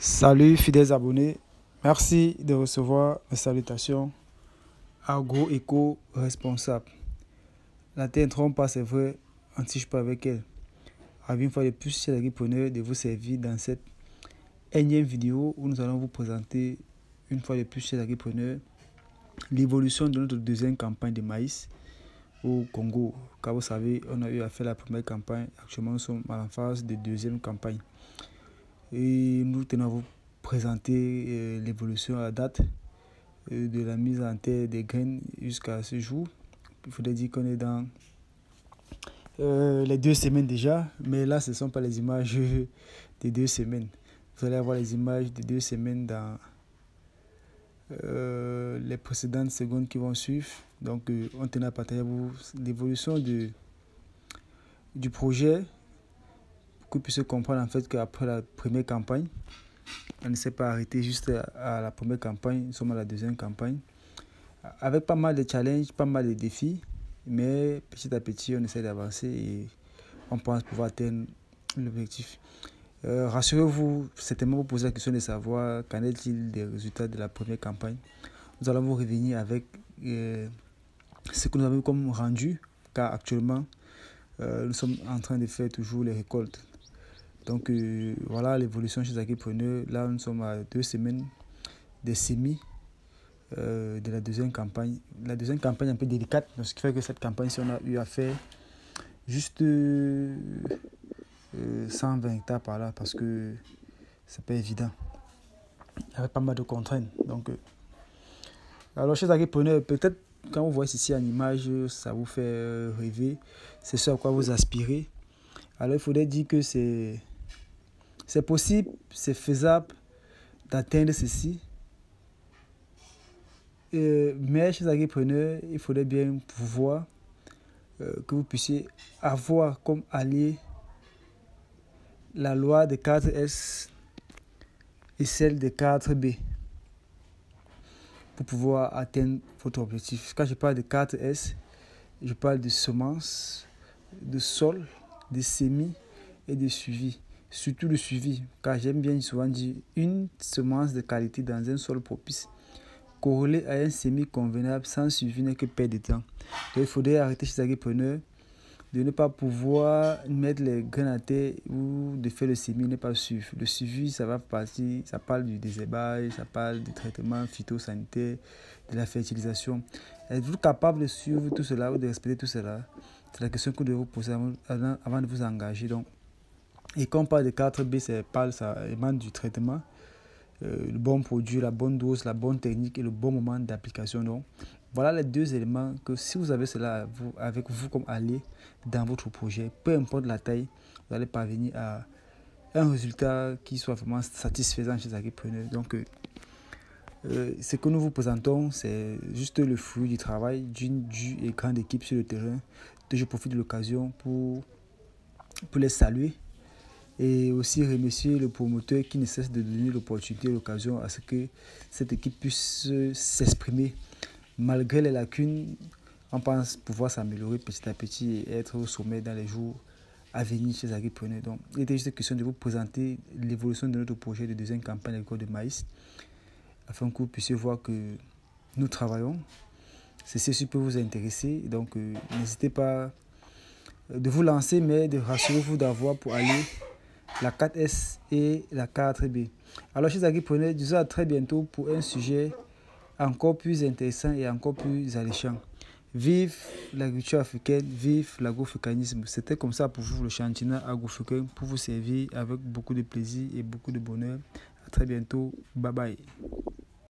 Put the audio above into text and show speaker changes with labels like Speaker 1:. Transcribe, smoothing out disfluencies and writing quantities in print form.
Speaker 1: Salut fidèles abonnés, merci de recevoir mes salutations. Agro-éco responsable. La terre ne trompe pas, c'est vrai, on ne tige pas avec elle. Une fois de plus, c'est l'agri-preneur de vous servir dans cette énième vidéo où nous allons vous présenter une fois de plus chez l'agri-preneur l'évolution de notre deuxième campagne de maïs au Congo. Car vous savez, on a eu à faire la première campagne, actuellement nous sommes à la phase de deuxième campagne. Et nous tenons à vous présenter l'évolution à date de la mise en terre des graines jusqu'à ce jour. Il faudrait dire qu'on est dans les 2 semaines déjà, mais là ce ne sont pas les images des 2 semaines. Vous allez avoir les images des 2 semaines dans les précédentes secondes qui vont suivre. Donc on tenait à partager à vous l'évolution du projet pour que vous puissiez comprendre en fait qu'après la première campagne, on ne s'est pas arrêté juste à la première campagne, nous sommes à la deuxième campagne. Avec pas mal de challenges, pas mal de défis, mais petit à petit, on essaie d'avancer et on pense pouvoir atteindre l'objectif. Rassurez-vous, certainement vous posez la question de savoir qu'en est-il des résultats de la première campagne. Nous allons vous revenir avec ce que nous avons comme rendu, car actuellement, nous sommes en train de faire toujours les récoltes. Donc voilà l'évolution chez les agripreneurs. Là, nous sommes à 2 semaines des semis de la deuxième campagne. La deuxième campagne est un peu délicate, ce qui fait que cette campagne-ci, on a eu à faire juste 120 hectares par là, parce que c'est pas évident. Il y avait pas mal de contraintes. Donc, alors, chez les agripreneurs, peut-être quand vous voyez ceci en image, ça vous fait rêver. C'est ce à quoi vous aspirez. Alors, il faudrait dire que c'est possible, c'est faisable d'atteindre ceci. Mais chez les agripreneurs, il faudrait bien pouvoir que vous puissiez avoir comme allié la loi des 4S et celle des 4B pour pouvoir atteindre votre objectif. Quand je parle de 4S, je parle de semences, de sol, de semis et de suivi. Surtout le suivi, car j'aime bien souvent dire une semence de qualité dans un sol propice corrélé à un semis convenable sans suivi n'est que perte de temps. Donc il faudrait arrêter chez les agripreneurs de ne pas pouvoir mettre les graines à terre ou de faire le semis, ne pas suivre. Le suivi, ça va partir, ça parle du désherbage, ça parle du traitement phytosanitaire, de la fertilisation. Êtes-vous capable de suivre tout cela ou de respecter tout cela? C'est la question que vous devez vous poser avant de vous engager. Donc, et quand on parle de 4B, ça émane du traitement, le bon produit, la bonne dose, la bonne technique et le bon moment d'application. Donc, voilà les 2 éléments que si vous avez cela avec vous comme allié dans votre projet, peu importe la taille, vous allez parvenir à un résultat qui soit vraiment satisfaisant chez les agripreneurs. Donc, ce que nous vous présentons, c'est juste le fruit du travail d'une dure et grande équipe sur le terrain. Je profite de l'occasion pour les saluer et aussi remercier le promoteur qui ne cesse de donner l'opportunité et l'occasion à ce que cette équipe puisse s'exprimer. Malgré les lacunes, on pense pouvoir s'améliorer petit à petit et être au sommet dans les jours à venir chez les agripreneurs. Donc, il était juste question de vous présenter l'évolution de notre projet de deuxième campagne agricole de maïs, afin que vous puissiez voir que nous travaillons. Ceci peut vous intéresser, donc n'hésitez pas de vous lancer, mais de rassurez-vous d'avoir pour aller la 4S et la 4B. Alors, chez les agripreneurs, disons à très bientôt pour un sujet encore plus intéressant et encore plus alléchant. Vive l'agriculture africaine, vive l'agroafricanisme. C'était comme ça pour vous le Chantina Agro-Africain, pour vous servir avec beaucoup de plaisir et beaucoup de bonheur. À très bientôt. Bye bye.